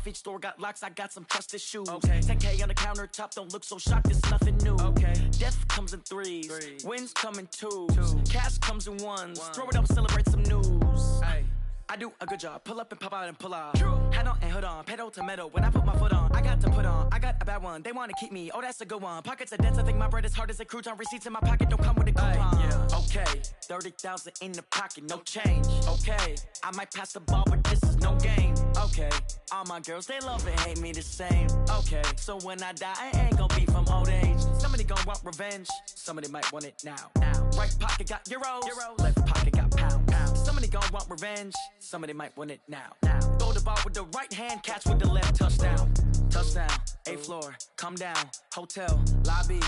off each store, got locks, I got some trusted shoes. Okay. 10K on the countertop, don't look so shocked, it's nothing new. Okay. Death comes in threes, wins come in twos, cash comes in ones. Throw it up, celebrate some news. Ay. I do a good job, pull up and pop out and pull off. Hat on and hood on, pedal to metal. When I put my foot on, I got to put on. I got a bad one, they want to keep me. Oh, that's a good one. Pockets are dense, I think my bread is hard as a crouton. Receipts in my pocket don't come with a coupon. Yeah. Okay, 30,000 in the pocket, no change. Okay, I might pass the ball, but this is no game. Okay, all my girls, they love and hate me the same. Okay, so when I die, I ain't gonna be from old age. Somebody gon' want revenge, somebody might want it now. Right pocket got euros, left pocket got pounds. Somebody gon' want revenge, somebody might want it now. Throw the ball with the right hand, catch with the left, touchdown. Touchdown, 8th floor, come down, hotel, lobby.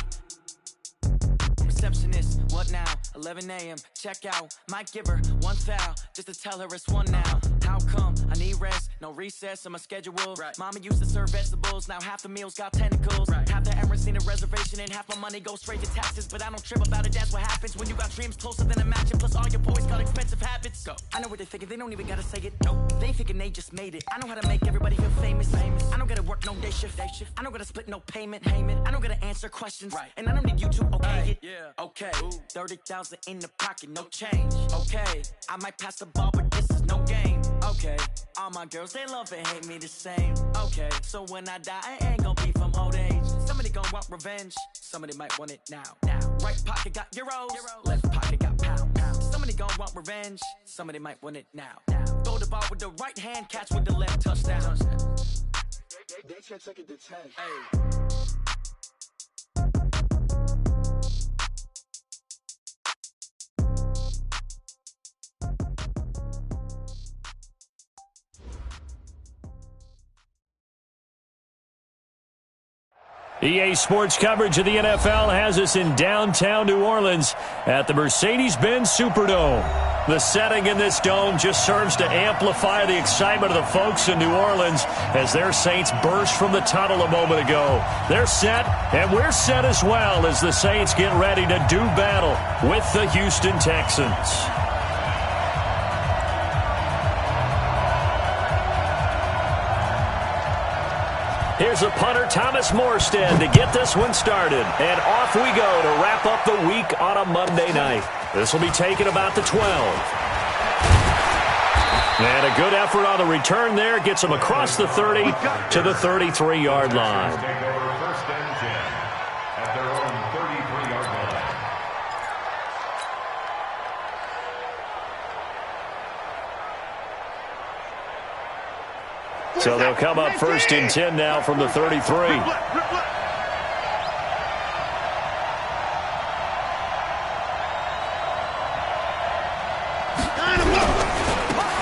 Receptionist, what now? 11 a.m., check out. Might give her one foul, just to tell her it's one now. How come? I need rest, no recess in my schedule. Right. Mama used to serve vegetables, now half the meals got tentacles. Right. Half the errands need a reservation and half my money goes straight to taxes. But I don't trip about it, that's what happens when you got dreams closer than a match. And plus all your boys got expensive habits. Go. I know what they're thinking, they don't even gotta say it. Nope. They thinking they just made it. I know how to make everybody feel famous. I don't gotta work no day shift. I don't gotta split no payment. I don't gotta answer questions. Right. And I don't need you to okay it. Yeah. Okay, 30,000 in the pocket, no change. Okay, I might pass the ball, but this is no game. Okay, all my girls, they love and hate me the same. Okay, so when I die, I ain't gonna be from old age. Somebody gon' want revenge, somebody might want it now. Right pocket got euros, left pocket got pounds. Somebody gon' want revenge, somebody might want it now. Throw the ball with the right hand, catch with the left, touchdown. They check it to 10. Hey. EA Sports coverage of the NFL has us in downtown New Orleans at the Mercedes-Benz Superdome. The setting in this dome just serves to amplify the excitement of the folks in New Orleans as their Saints burst from the tunnel a moment ago. They're set, and we're set as well as the Saints get ready to do battle with the Houston Texans. Here's a punter, Thomas Morstead, to get this one started. And off we go to wrap up the week on a Monday night. This will be taken about the 12. And a good effort on the return there. Gets them across the 30 to the 33-yard line. So they'll come up 1st and 10 now from the 33.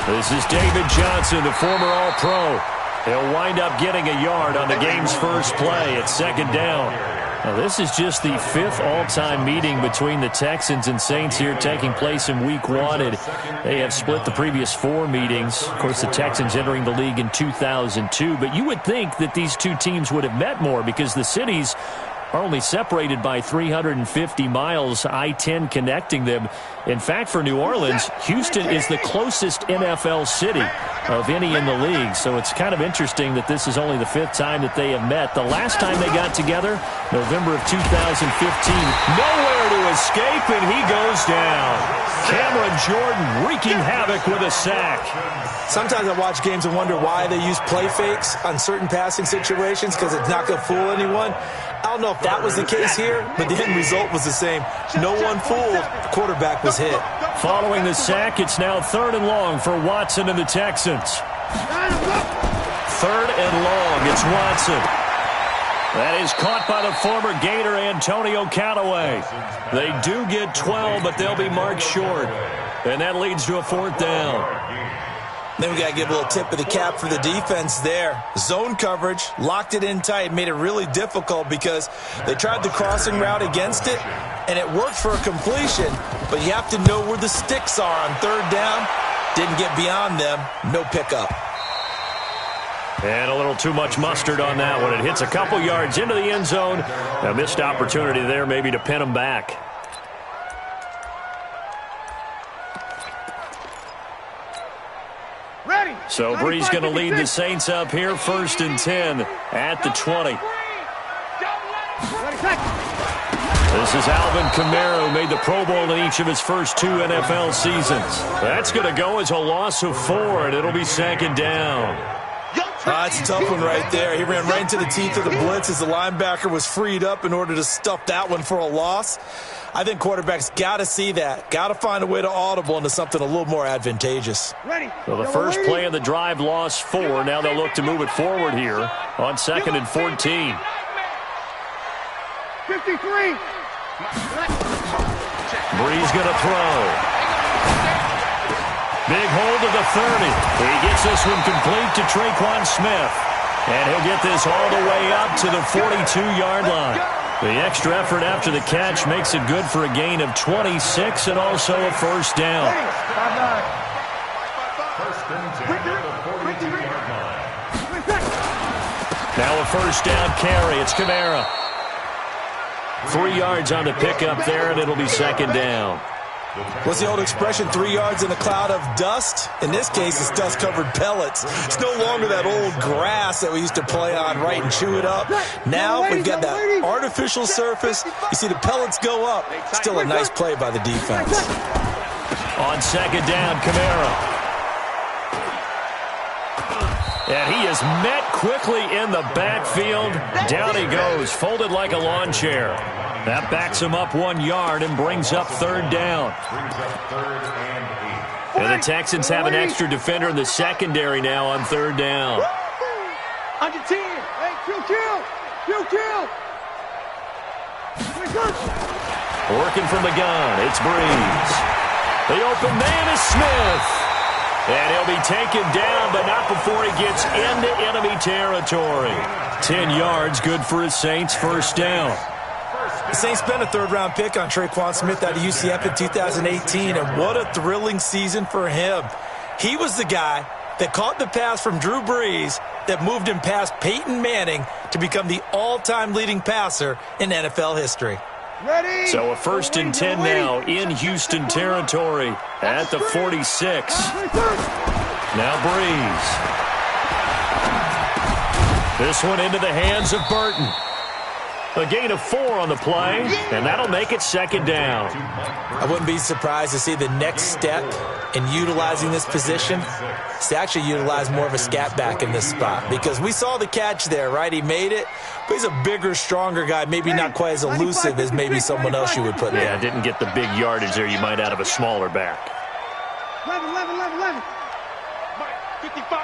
This is David Johnson, the former All-Pro. He'll wind up getting a yard on the game's first play at 2nd down. Now, this is just the 5th all-time meeting between the Texans and Saints here taking place in Week 1. And they have split the previous 4 meetings. Of course, the Texans entering the league in 2002. But you would think that these two teams would have met more because the cities are only separated by 350 miles, I-10 connecting them. In fact, for New Orleans, Houston is the closest NFL city of any in the league. So it's kind of interesting that this is only the 5th time that they have met. The last time they got together, November of 2015. Nowhere to escape, and he goes down. Cameron Jordan wreaking havoc with a sack. Sometimes I watch games and wonder why they use play fakes on certain passing situations because it's not going to fool anyone. I don't know if that was the case here, but the end result was the same. No one fooled. The quarterback was hit. Following the sack, it's now 3rd and long for Watson and the Texans. 3rd and long, it's Watson. That is caught by the former Gator Antonio Callaway. They do get 12, but they'll be marked short. And that leads to a 4th down. Then we got to give a little tip of the cap for the defense there. Zone coverage, locked it in tight, made it really difficult because they tried the crossing route against it, and it worked for a completion, but you have to know where the sticks are on 3rd down. Didn't get beyond them, no pickup. And a little too much mustard on that one. It hits a couple yards into the end zone. A missed opportunity there maybe to pin them back. So Brees going to lead the Saints up here, 1st and 10 at the 20. This is Alvin Kamara, who made the Pro Bowl in each of his first 2 NFL seasons. That's going to go as a loss of 4, and it'll be 2nd down. It's a tough one right there. He ran right into the teeth of the blitz as the linebacker was freed up in order to stuff that one for a loss. I think quarterbacks got to see that. Got to find a way to audible into something a little more advantageous. So the first play of the drive lost 4. Now they'll look to move it forward here on 2nd and 14. 53. Brees going to throw. Big hold of the 30. He gets this one complete to Traquan Smith. And he'll get this all the way up to the 42-yard line. The extra effort after the catch makes it good for a gain of 26 and also a 1st down. Now a 1st down carry. It's Kamara. 3 yards on the pickup there, and it'll be 2nd down. What's the old expression, 3 yards in a cloud of dust? In this case, it's dust-covered pellets. It's no longer that old grass that we used to play on, right, and chew it up. Now we've got that artificial surface. You see the pellets go up. Still a nice play by the defense. On 2nd down, Kamara. And he is met quickly in the backfield. Down he goes, folded like a lawn chair. That backs him up 1 yard and brings up 3rd down. And the Texans have an extra defender in the secondary now on 3rd down. Under 10. Hey, kill. Working from the gun, it's Brees. The open man is Smith. And he'll be taken down, but not before he gets into enemy territory. 10 yards, good for his Saints, 1st down. The Saints spent a 3rd-round pick on Traquan Smith out of UCF in 2018, and what a thrilling season for him. He was the guy that caught the pass from Drew Brees that moved him past Peyton Manning to become the all-time leading passer in NFL history. Ready? So a 1st and 10 now in Houston territory at the 46. Now Brees. This one into the hands of Burton. A gain of 4 on the play, and that'll make it 2nd down. I wouldn't be surprised to see the next step in utilizing this position is to actually utilize more of a scat back in this spot, because we saw the catch there, right? He made it, but he's a bigger, stronger guy, maybe not quite as elusive as maybe someone else you would put in. Yeah, didn't get the big yardage there you might out of a smaller back. 11. 55.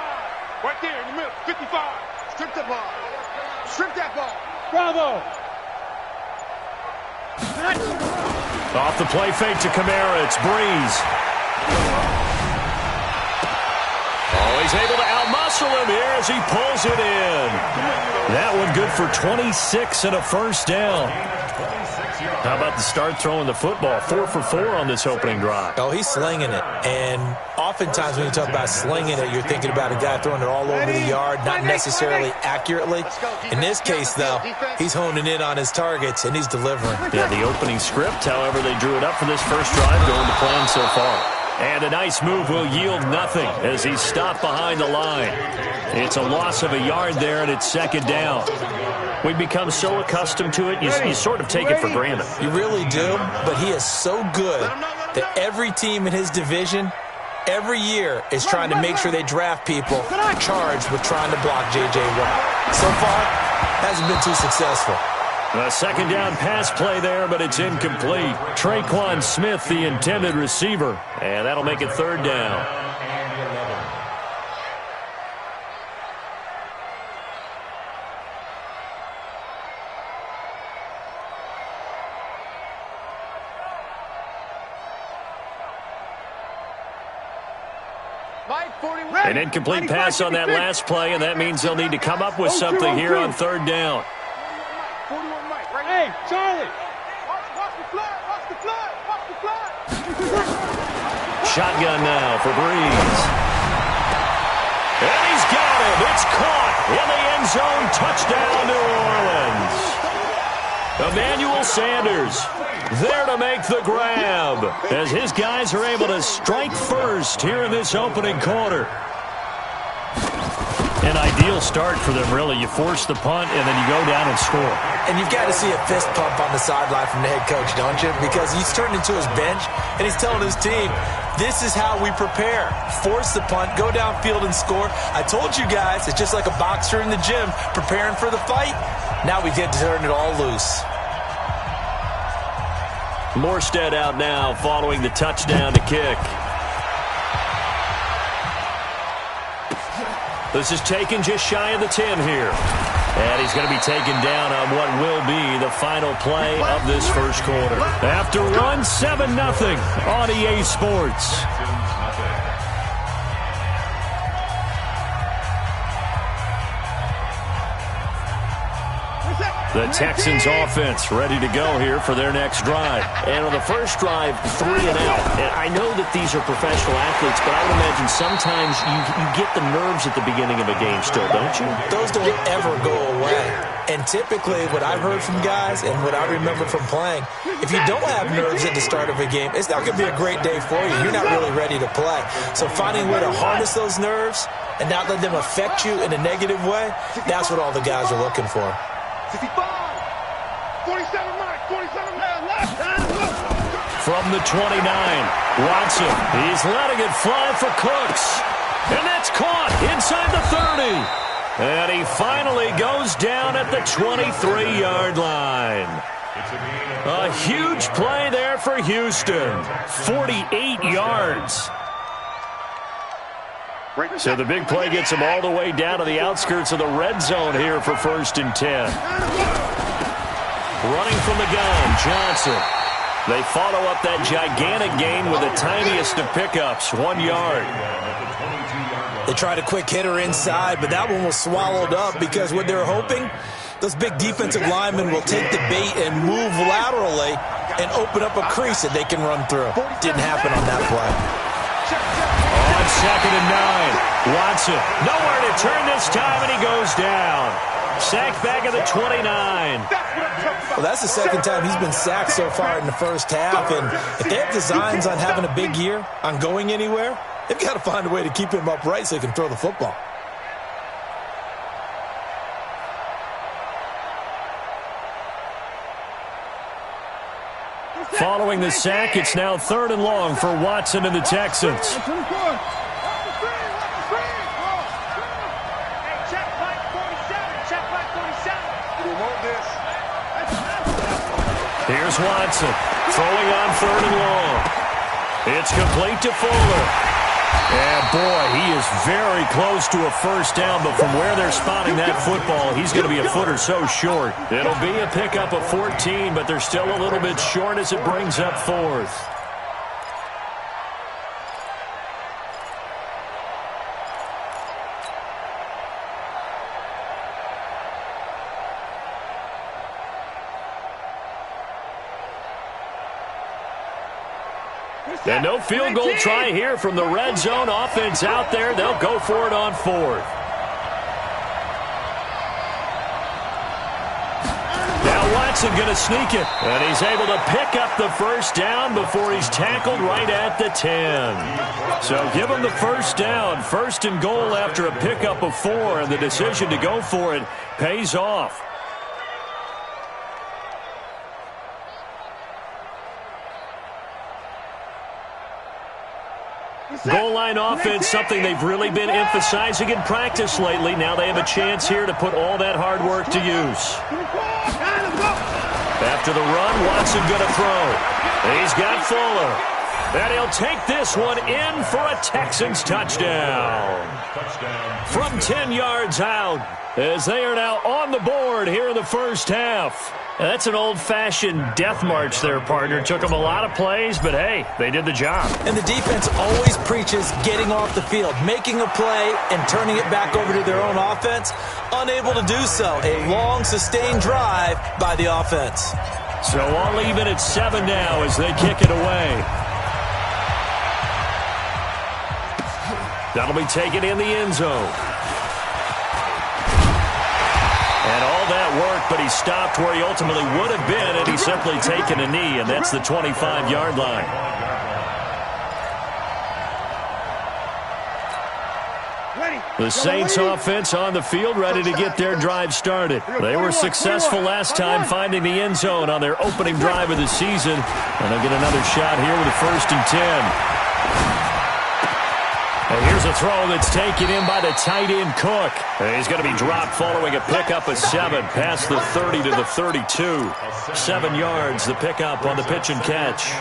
Right there in the middle. 55. Strip that ball. Bravo. Off the play fake to Kamara, it's Brees. Oh, he's able to outmuscle him here as he pulls it in. That one good for 26 and a 1st down. How about the start throwing the football? 4 for 4 on this opening drive. Oh, he's slinging it. And oftentimes when you talk about slinging it, you're thinking about a guy throwing it all over the yard, not necessarily accurately. In this case, though, he's honing in on his targets, and he's delivering. Yeah, the opening script, however, they drew it up for this first drive going to plan so far. And a nice move will yield nothing as he's stopped behind the line. It's a loss of a yard there, and it's 2nd down. We've become so accustomed to it, you sort of take it for granted. You really do, but he is so good that every team in his division, every year, is trying to make sure they draft people charged with trying to block J.J. Watt. So far, hasn't been too successful. A 2nd down pass play there, but it's incomplete. Traquan Smith, the intended receiver, and that'll make it 3rd down. An incomplete pass on that last play, and that means they'll need to come up with something here on 3rd down. Hey, Charlie! Shotgun now for Brees. And he's got it. It's caught in the end zone. Touchdown, New Orleans. Emmanuel Sanders there to make the grab as his guys are able to strike first here in this opening quarter. An ideal start for them, really. You force the punt, and then you go down and score. And you've got to see a fist pump on the sideline from the head coach, don't you? Because he's turned into his bench, and he's telling his team, this is how we prepare. Force the punt, go downfield and score. I told you guys, it's just like a boxer in the gym preparing for the fight. Now we get to turn it all loose. Morstead out now following the touchdown to kick. This is taken just shy of the 10 here. And he's going to be taken down on what will be the final play of this first quarter. After one, 7-0 on EA Sports. The Texans offense ready to go here for their next drive. And on the first drive, 3 and out. And I know that these are professional athletes, but I would imagine sometimes you get the nerves at the beginning of a game still, don't you? Those don't ever go away. And typically what I've heard from guys and what I remember from playing, if you don't have nerves at the start of a game, it's not going to be a great day for you. You're not really ready to play. So finding a way to harness those nerves and not let them affect you in a negative way, that's what all the guys are looking for. 65, 47 left. From the 29, Watson. He's letting it fly for Cooks. And that's caught inside the 30. And he finally goes down at the 23-yard line. A huge play there for Houston. 48 yards. So the big play gets him all the way down to the outskirts of the red zone here for 1st and 10. Running from the gun, Johnson. They follow up that gigantic gain with the tiniest of pickups, 1 yard. They tried a quick hitter inside, but that one was swallowed up because what they're hoping, those big defensive linemen will take the bait and move laterally and open up a crease that they can run through. Didn't happen on that play. On 2nd and 9, Watson nowhere to turn this time, and he goes down. Sacked back at the 29. Well, that's the second time he's been sacked so far in the first half, and if they have designs on having a big year, on going anywhere, they've got to find a way to keep him upright so he can throw the football. Following the sack, it's now 3rd and long for Watson and the Texans. Here's Watson, throwing on 3rd and long. It's complete to Fuller. And, boy, he is very close to a first down, but from where they're spotting that football, he's going to be a foot or so short. It'll be a pickup of 14, but they're still a little bit short as it brings up 4th. And no field goal try here from the red zone. Offense out there. They'll go for it on 4th. Now Watson going to sneak it. And he's able to pick up the first down before he's tackled right at the 10. So give him the first down. 1st and goal after a pickup of 4. And the decision to go for it pays off. Goal line offense, something they've really been emphasizing in practice lately. Now they have a chance here to put all that hard work to use. After the run, Watson going to throw. He's got Fuller. And he'll take this one in for a Texans touchdown. From 10 yards out, as they are now on the board here in the first half. And that's an old-fashioned death march there, partner. Took them a lot of plays, but hey, they did the job. And the defense always preaches getting off the field, making a play and turning it back over to their own offense. Unable to do so. A long, sustained drive by the offense. So all even at 7 now as they kick it away. That'll be taken in the end zone. And all that work, but he stopped where he ultimately would have been, and he's simply taken a knee, and that's the 25-yard line. The Saints offense on the field, ready to get their drive started. They were successful last time finding the end zone on their opening drive of the season. And they'll get another shot here with a 1st and 10. And here's a throw that's taken in by the tight end Cook. And he's going to be dropped following a pickup of 7 past the 30 to the 32. 7 yards, the pickup on the pitch and catch.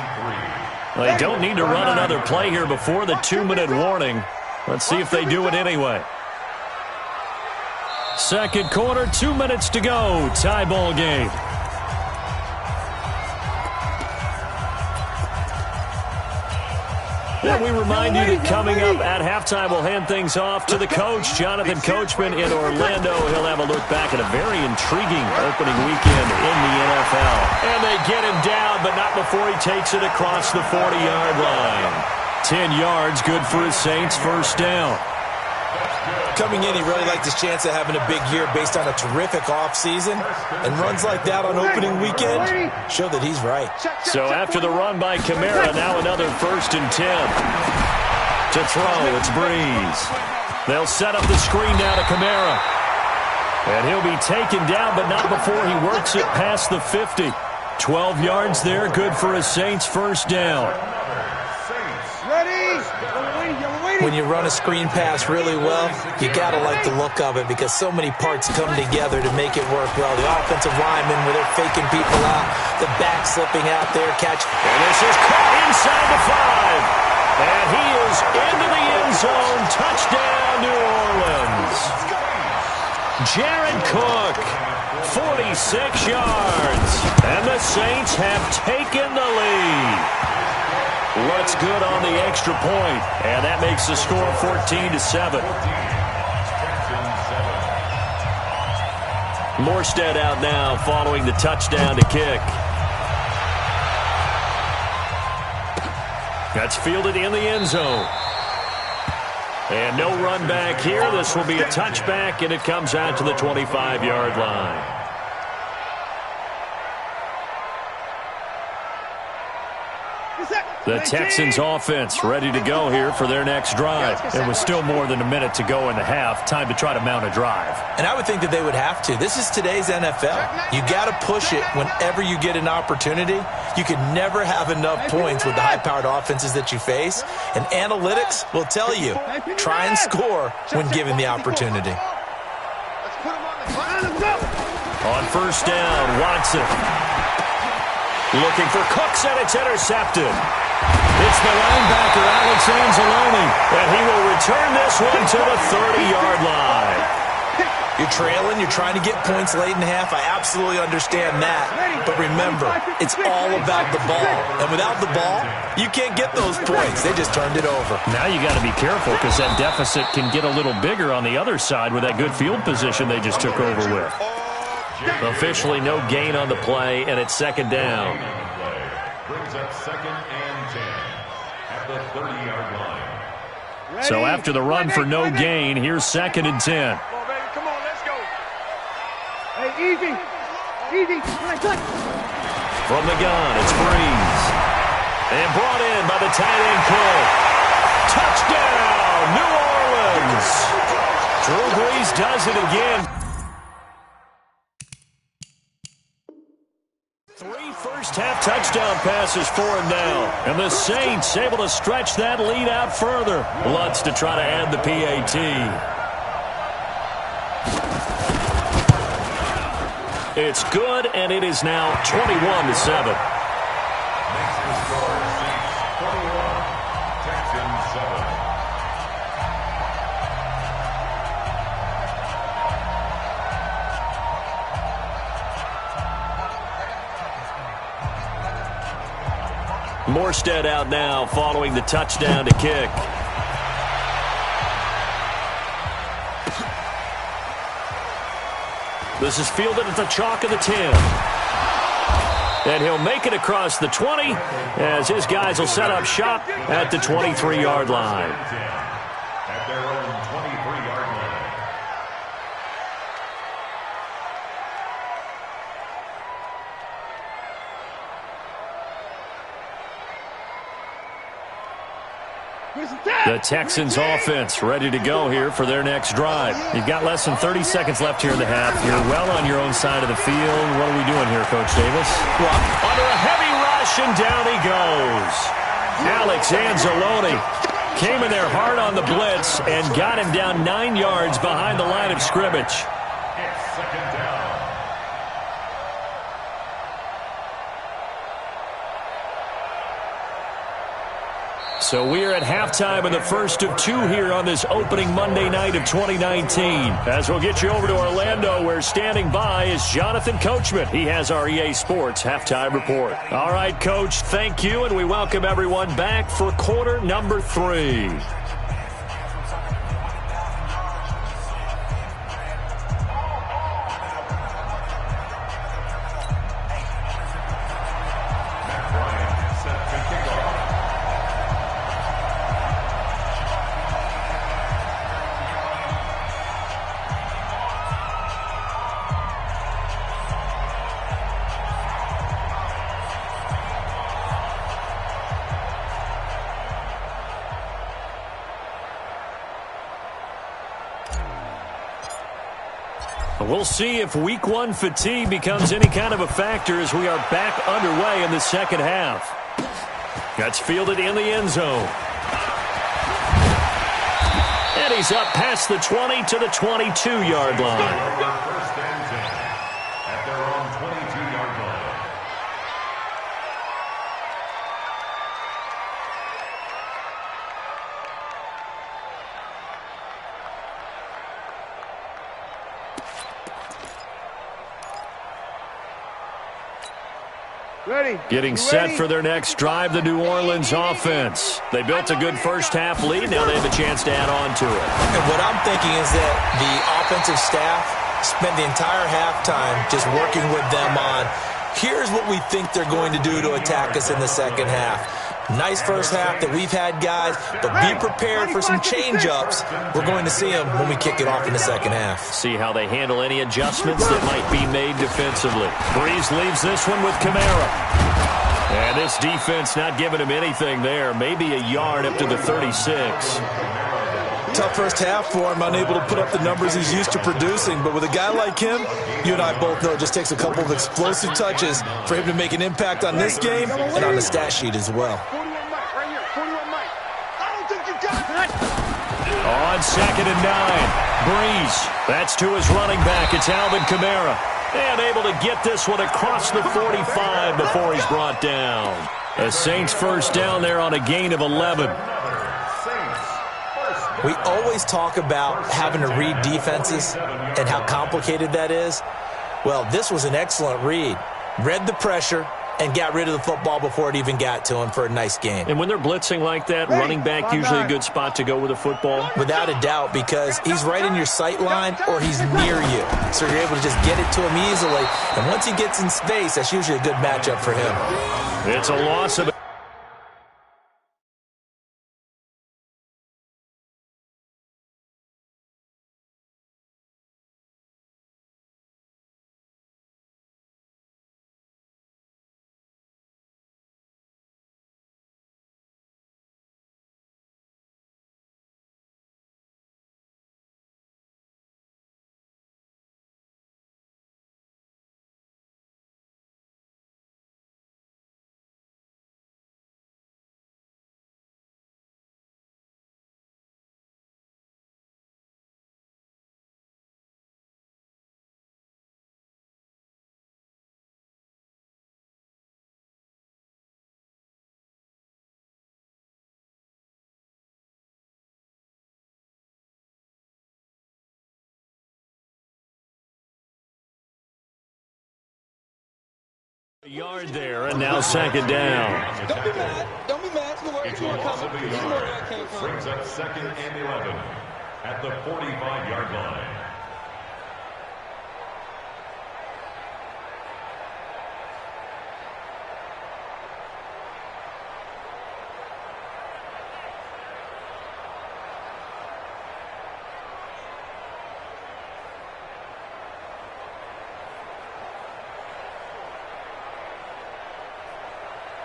Well, they don't need to run another play here before the 2-minute warning. Let's see if they do it anyway. Second quarter, 2 minutes to go. Tie ball game. And we remind you that coming up at halftime, we'll hand things off to the coach, Jonathan Coachman in Orlando. He'll have a look back at a very intriguing opening weekend in the NFL. And they get him down, but not before he takes it across the 40-yard line. 10 yards, good for his Saints, 1st down. Coming in, he really liked his chance of having a big year based on a terrific offseason. And runs like that on opening weekend show that he's right. So after the run by Kamara, now another 1st and 10. To throw, it's Breeze. They'll set up the screen now to Kamara. And he'll be taken down, but not before he works it past the 50. 12 yards there, good for his Saints, 1st down. When you run a screen pass really well, you got to like the look of it because so many parts come together to make it work well. The offensive linemen, where they're faking people out, the back slipping out there, catch. And this is caught inside the 5. And he is into the end zone. Touchdown, New Orleans. Jared Cook, 46 yards. And the Saints have taken the lead. Looks good on the extra point, and that makes the score 14-7. Morstead out now following the touchdown to kick. That's fielded in the end zone. And no run back here. This will be a touchback, and it comes out to the 25-yard line. The Texans offense ready to go here for their next drive. It was still more than a minute to go in the half. Time to try to mount a drive. And I would think that they would have to. This is today's NFL. You got to push it whenever you get an opportunity. You can never have enough points with the high-powered offenses that you face. And analytics will tell you, try and score when given the opportunity. On 1st down, Watson. Looking for Cooks, and it's intercepted. It's the linebacker, Alex Anzalone, and he will return this one to the 30-yard line. You're trailing, you're trying to get points late in half. I absolutely understand that. But remember, it's all about the ball. And without the ball, you can't get those points. They just turned it over. Now you got to be careful because that deficit can get a little bigger on the other side with that good field position they just took over with. Officially no gain on the play, and it's 2nd down. Brings up 2nd and 10 at the 30-yard line. So after the run for no gain, here's 2nd and 10. Come on, baby. Come on, let's go. Hey, easy. Easy. From the gun, it's Breeze. And brought in by the tight end Cook. Touchdown, New Orleans. Drew Brees does it again. 3 first-half touchdown passes for him now. And the Saints able to stretch that lead out further. Lutz to try to add the PAT. It's good, and it is now 21-7. Morstead out now following the touchdown to kick. This is fielded at the chalk of the 10. And he'll make it across the 20 as his guys will set up shop at the 23-yard line. At their own 23-yard line. The Texans offense ready to go here for their next drive. You've got less than 30 seconds left here in the half. You're well on your own side of the field. What are we doing here, Coach Davis? Well, under a heavy rush, and down he goes. Alex Anzalone came in there hard on the blitz and got him down 9 yards behind the line of scrimmage. It's second down. So we are at halftime in the first of 2 here on this opening Monday night of 2019. As we'll get you over to Orlando, where standing by is Jonathan Coachman. He has our EA Sports halftime report. All right, Coach, thank you, and we welcome everyone back for quarter number 3. We'll see if week 1 fatigue becomes any kind of a factor as we are back underway in the second half. That's fielded in the end zone. And he's up past the 20 to the 22-yard line. First and 10 at their own 22-yard line. Ready. Getting set for their next drive, the New Orleans offense. They built a good first-half lead. Now they have a chance to add on to it. And what I'm thinking is that the offensive staff spent the entire halftime just working with them on, here's what we think they're going to do to attack us in the second half. Nice first half that we've had, guys, but be prepared for some change-ups. We're going to see them when we kick it off in the second half. See how they handle any adjustments that might be made defensively. Breeze leaves this one with Kamara. And this defense not giving him anything there. Maybe a yard up to the 36. Tough first half for him, unable to put up the numbers he's used to producing. But with a guy like him, you and I both know it just takes a couple of explosive touches for him to make an impact on this game and on the stat sheet as well. 41 Mike, right here. 41 Mike. I don't think you got that. On 2nd and 9. Breeze. That's to his running back. It's Alvin Kamara. And able to get this one across the 45 before he's brought down. The Saints first down there on a gain of 11. We always talk about having to read defenses and how complicated that is. Well, this was an excellent read. Read the pressure and got rid of the football before it even got to him for a nice gain. And when they're blitzing like that, running back usually a good spot to go with the football? Without a doubt, because he's right in your sight line or he's near you. So you're able to just get it to him easily. And once he gets in space, that's usually a good matchup for him. It's a loss of a yard there, and now 2nd down. Don't be mad. Don't be mad. It's It's a loss of a yard. Brings up 2nd and 11 at the 45-yard line.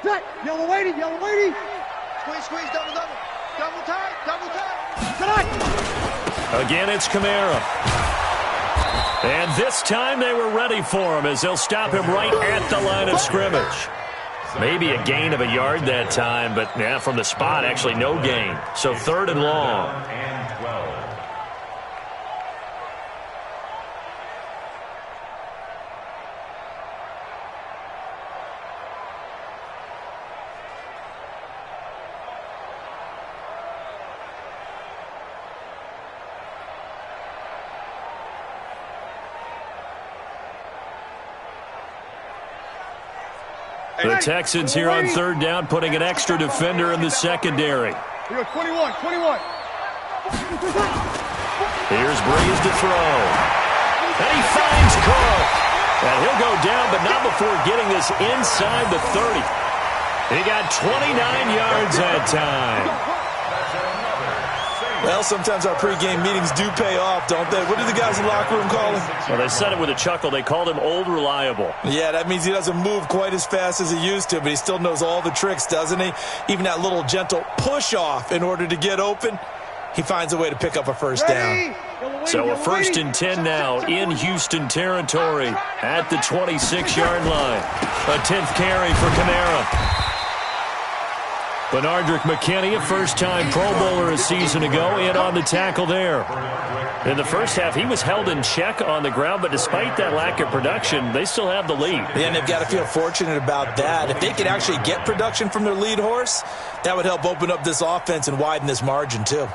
Set. Yellow lady. Yellow lady. Squeeze, double. Double tight. Again, it's Kamara. And this time they were ready for him as they'll stop him right at the line of scrimmage. Maybe a gain of a yard that time, but yeah, from the spot, actually no gain. So 3rd and long. The Texans here on 3rd down, putting an extra defender in the secondary. Here, 21. Here's Breeze to throw. And he finds Carl. And he'll go down, but not before getting this inside the 30. He got 29 yards that time. Well, sometimes our pregame meetings do pay off, don't they? What do the guys in the locker room call him? Well, they said it with a chuckle. They called him Old Reliable. Yeah, that means he doesn't move quite as fast as he used to, but he still knows all the tricks, doesn't he? Even that little gentle push-off in order to get open, he finds a way to pick up a first down. So a 1st and 10 now in Houston territory at the 26-yard line. A 10th carry for Kamara. Benardrick McKinney, a first-time Pro Bowler a season ago, in on the tackle there. In the first half, he was held in check on the ground, but despite that lack of production, they still have the lead. Yeah, and they've got to feel fortunate about that. If they could actually get production from their lead horse, that would help open up this offense and widen this margin, too.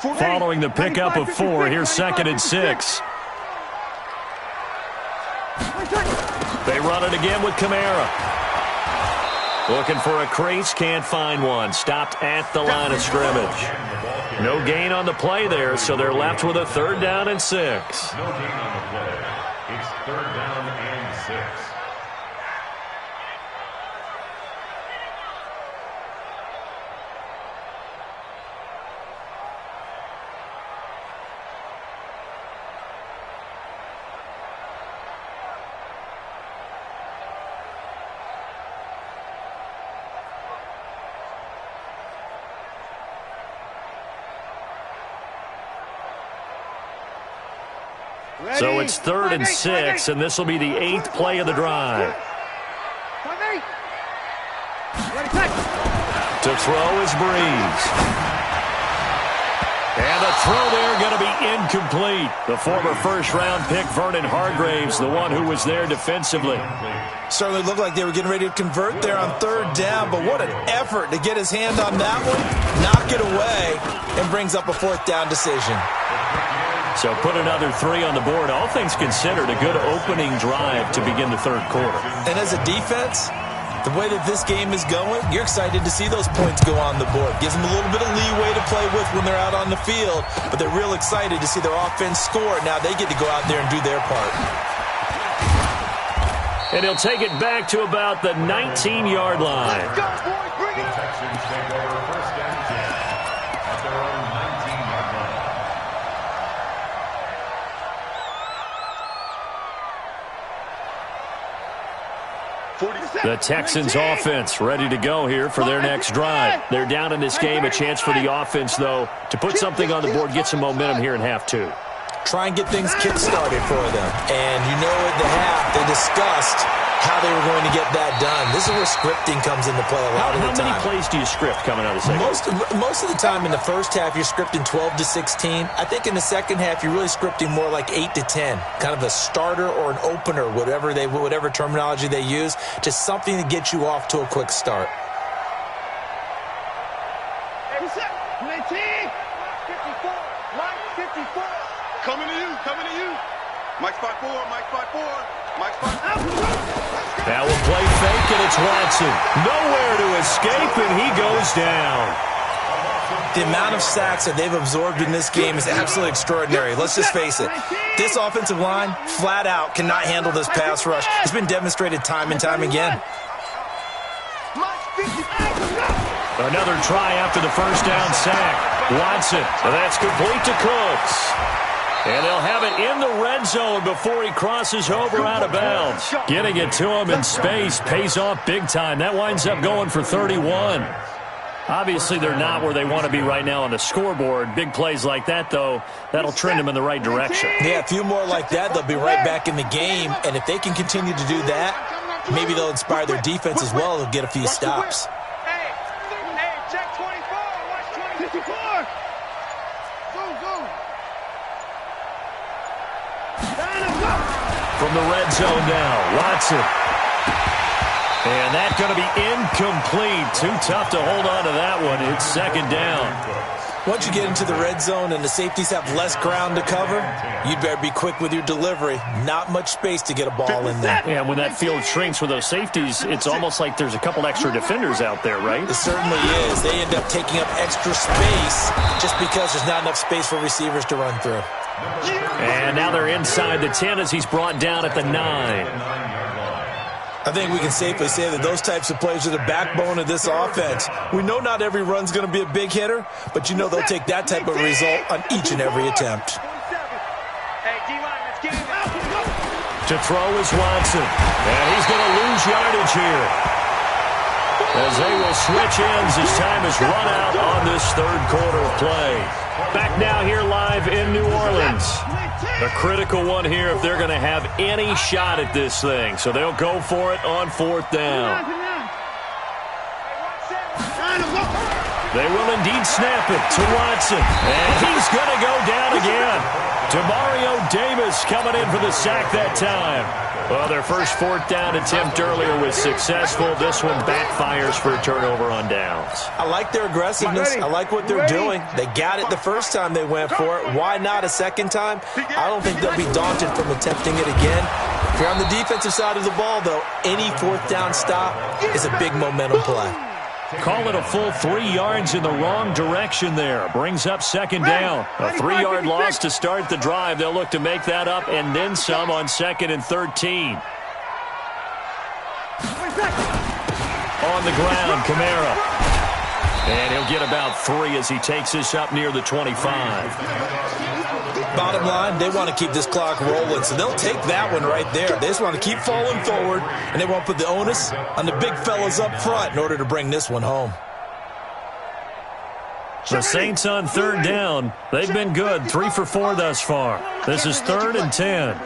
Following the pickup of 4, here's 2nd and 6. They run it again with Kamara. Looking for a crease, can't find one. Stopped at the line of scrimmage. No gain on the play there, so they're left with a 3rd down and 6. No gain on the play. It's 3rd down and 6. So it's 3rd and 6, and this will be the 8th play of the drive. To throw is Breeze. And the throw there going to be incomplete. The former first-round pick, Vernon Hargraves, the one who was there defensively. Certainly looked like they were getting ready to convert there on 3rd down, but what an effort to get his hand on that one, knock it away, and brings up a 4th down decision. So put another 3 on the board. All things considered, a good opening drive to begin the 3rd quarter. And as a defense, the way that this game is going, you're excited to see those points go on the board. Gives them a little bit of leeway to play with when they're out on the field, but they're real excited to see their offense score. Now they get to go out there and do their part. And he'll take it back to about the 19-yard line. The Texans take over 1st and 10 at their own 19-yard line. The Texans offense ready to go here for their next drive. They're down in this game. A chance for the offense, though, to put something on the board, get some momentum here in half 2. Try and get things kick-started for them. And you know at the half, they discussed how they were going to get that done. This is where scripting comes into play a lot of the time. How many plays do you script coming out of the second? Most of the time in the first half, you're scripting 12 to 16. I think in the second half, you're really scripting more like 8 to 10. Kind of a starter or an opener, whatever terminology they use, just something to get you off to a quick start. Coming to you. Mike spot 4, Mike spot 4, Mike spot 4. Now we'll play fake, and it's Watson. Nowhere to escape, and he goes down. The amount of sacks that they've absorbed in this game is absolutely extraordinary. Let's just face it. This offensive line, flat out, cannot handle this pass rush. It's been demonstrated time and time again. Another try after the first down sack. Watson, and that's complete to Cooks. And they'll have it in the red zone before he crosses over out of bounds. Getting it to him in space pays off big time. That winds up going for 31. Obviously, they're not where they want to be right now on the scoreboard. Big plays like that, though, that'll trend them in the right direction. Yeah, a few more like that, they'll be right back in the game. And if they can continue to do that, maybe they'll inspire their defense as well. They'll get a few stops. Hey, check 24. Watch 24. Go. From the red zone now, Watson. And that's going to be incomplete. Too tough to hold on to that one. It's second down. Once you get into the red zone and the safeties have less ground to cover, you'd better be quick with your delivery. Not much space to get a ball in there. Yeah, when that field shrinks with those safeties, it's almost like there's a couple extra defenders out there, right? It certainly is. They end up taking up extra space just because there's not enough space for receivers to run through. And now they're inside the 10 as he's brought down at the 9. I think we can safely say that those types of plays are the backbone of this offense. We know not every run's going to be a big hitter, but you know they'll take that type of result on each and every attempt. To throw is Watson. And he's going to lose yardage here, as they will switch ends as time has run out on this third quarter of play. Back now here live in New Orleans. A critical one here if they're going to have any shot at this thing. So they'll go for it on fourth down. They will indeed snap it to Watson. And he's going to go down again. Demario Davis coming in for the sack that time. Well, their first fourth down attempt earlier was successful. This one backfires for a turnover on downs. I like their aggressiveness. I like what they're doing. They got it the first time they went for it. Why not a second time? I don't think they'll be daunted from attempting it again. If you're on the defensive side of the ball, though, any fourth down stop is a big momentum play. Call it a full 3 yards in the wrong direction there. Brings up second down. A 3-yard loss to start the drive. They'll look to make that up and then some on 2nd and 13. On the ground, Kamara. And he'll get about 3 as he takes this up near the 25. Bottom line, they want to keep this clock rolling, so they'll take that one right there. They just want to keep falling forward, and they won't put the onus on the big fellas up front in order to bring this one home. The Saints on third down. They've been good, 3 for 4 thus far. This is 3rd and 10.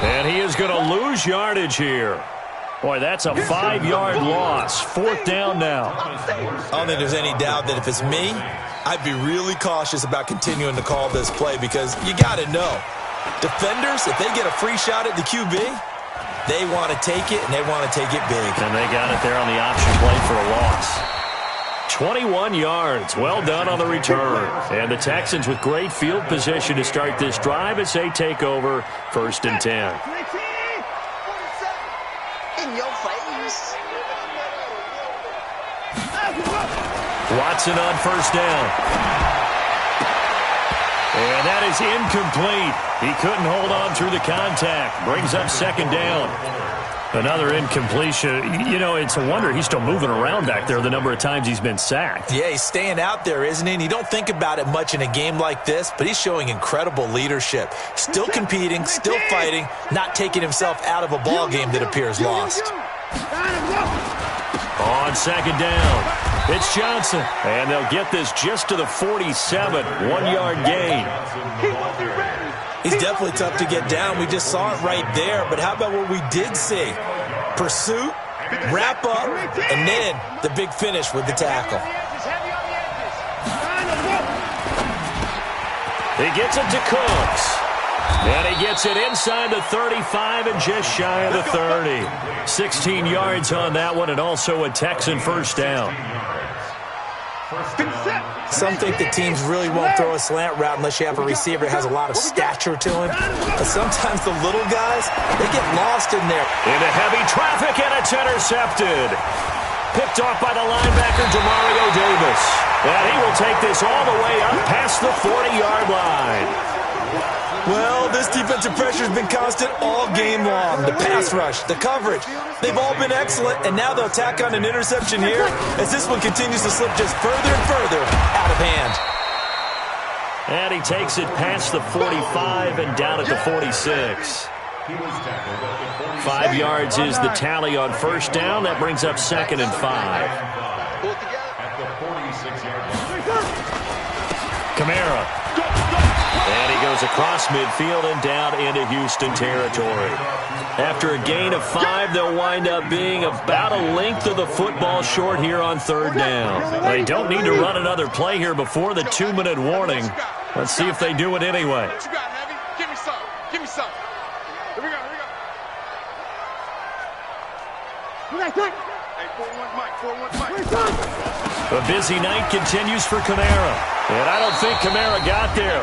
And he is going to lose yardage here. Boy, that's a 5-yard loss. 4th down now. I don't think there's any doubt that if it's me, I'd be really cautious about continuing to call this play because you got to know. Defenders, if they get a free shot at the QB, they want to take it, and they want to take it big. And they got it there on the option play for a loss. 21 yards. Well done on the return. And the Texans with great field position to start this drive as they take over 1st and 10. In your face. Watson on 1st down. And that is incomplete. He couldn't hold on through the contact. Brings up 2nd down. Another incompletion. You know, it's a wonder he's still moving around back there the number of times he's been sacked. Yeah, he's staying out there, isn't he? And you don't think about it much in a game like this, but he's showing incredible leadership. Still competing, still fighting, not taking himself out of a ball game that appears lost. On 2nd down, it's Johnson. And they'll get this just to the 47. 1-yard gain. He's definitely tough to get down. We just saw it right there. But how about what we did see? Pursuit, wrap up, and then the big finish with the tackle. He gets it to Cooks. And he gets it inside the 35 and just shy of the 30. 16 yards on that one, and also a Texan 1st down. Some think that teams really won't throw a slant route unless you have a receiver that has a lot of stature to him. But sometimes the little guys, they get lost in there. Into heavy traffic, and it's intercepted. Picked off by the linebacker, Demario Davis. And he will take this all the way up past the 40-yard line. Well, this defensive pressure has been constant all game long. The pass rush, the coverage, they've all been excellent, and now they'll tack on an interception here as this one continues to slip just further and further out of hand. And he takes it past the 45 and down at the 46. 5 yards is the tally on first down. That brings up 2nd and 5. At the 46-yard line. Kamara. And he goes across midfield and down into Houston territory. After a gain of 5, they'll wind up being about a length of the football short here on 3rd down. They don't need to run another play here before the 2-minute warning. Let's see if they do it anyway. What you got, Navy? Give me some. Give me some. Here we go. Here we go. Hey, 4-1 Mike. 4-1 Mike. A busy night continues for Kamara. And I don't think Kamara got there.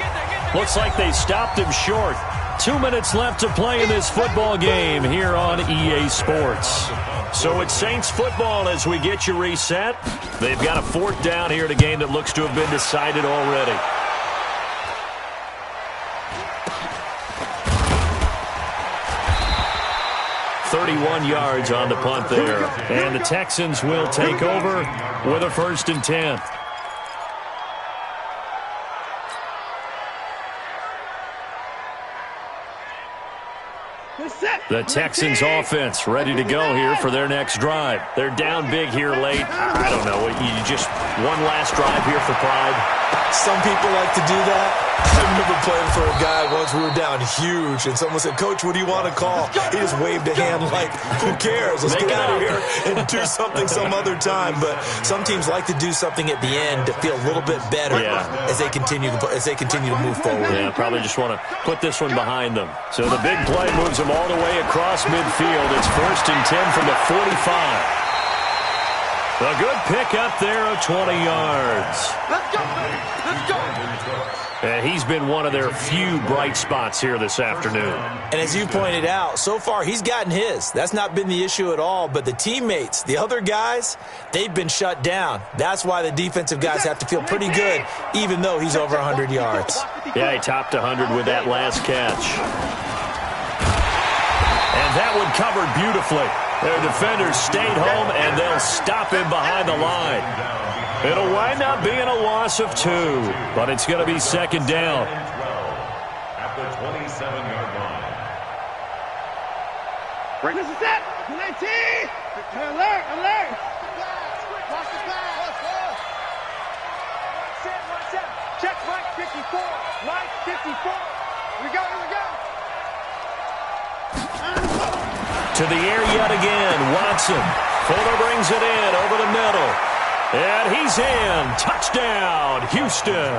Looks like they stopped him short. 2 minutes left to play in this football game here on EA Sports. So it's Saints football as we get you reset. They've got a 4th down here in a game that looks to have been decided already. .31 yards on the punt there. And the Texans will take over with a 1st and 10. The Texans offense ready to go here for their next drive. They're down big here late. I don't know. You just one last drive here for pride. Some people like to do that. I remember playing for a guy once. We were down huge, and someone said, "Coach, what do you want to call?" He just waved a hand like, "Who cares? Let's get out of here and do something some other time." But some teams like to do something at the end to feel a little bit better as they continue to move forward. Yeah, probably just want to put this one behind them. So the big play moves them all the way across midfield. It's 1st and 10 from the 45. A good pick up there of 20 yards. Let's go, baby. Let's go. And he's been one of their few bright spots here this afternoon. And as you pointed out, so far he's gotten his. That's not been the issue at all. But the teammates, the other guys, they've been shut down. That's why the defensive guys have to feel pretty good, even though he's over 100 yards. Yeah, he topped 100 with that last catch. And that one covered beautifully. Their defenders stayed home, and they'll stop him behind the line. It'll wind up being a loss of 2, but it's going to be 2nd down. At the 27-yard line. This is it. 19. Alert, alert. Watch the pass. Watch it. Check Mike 54. Mike 54. Here we go, here we go. To the air yet again, Watson. Fuller brings it in over the middle. And he's in. Touchdown, Houston.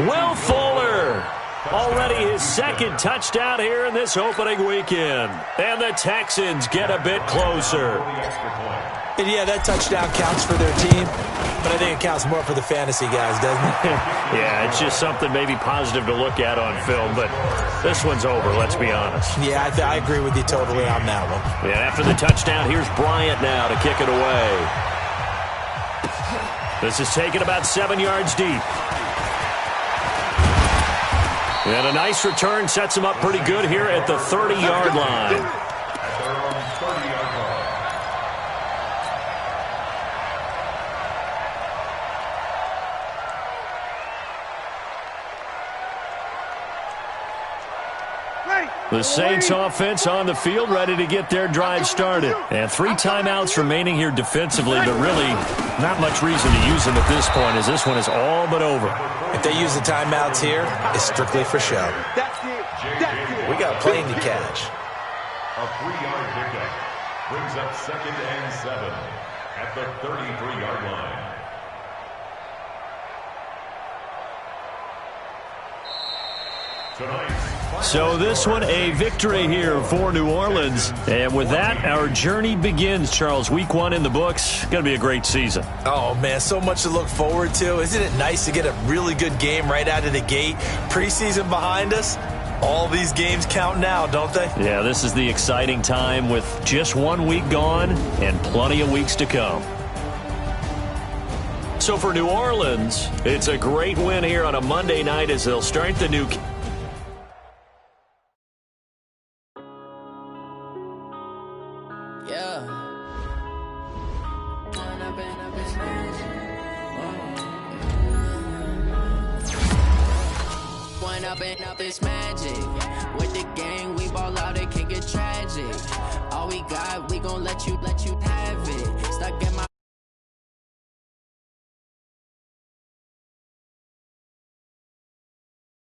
Will Fuller. Already his 2nd touchdown here in this opening weekend. And the Texans get a bit closer. And yeah, that touchdown counts for their team, but I think it counts more for the fantasy guys, doesn't it? Yeah, it's just something maybe positive to look at on film, but this one's over, let's be honest. Yeah, I agree with you totally on that one. Yeah, after the touchdown, here's Bryant now to kick it away. This is taken about 7 yards deep. And a nice return sets him up pretty good here at the 30-yard line. The Saints offense on the field ready to get their drive started. And 3 timeouts remaining here defensively, but really not much reason to use them at this point as this one is all but over. If they use the timeouts here, it's strictly for show. That's it. That's it. We got a plane to catch. A 3-yard pickup brings up 2nd and 7 at the 33-yard line. So this one, a victory here for New Orleans. And with that, our journey begins, Charles. Week 1 in the books. Going to be a great season. Oh, man, so much to look forward to. Isn't it nice to get a really good game right out of the gate? Preseason behind us. All these games count now, don't they? Yeah, this is the exciting time with just 1 week gone and plenty of weeks to come. So for New Orleans, it's a great win here on a Monday night as they'll start the new... Growing up and up is magic. With the gang, we ball out, it can get tragic. All we got, we gon' let you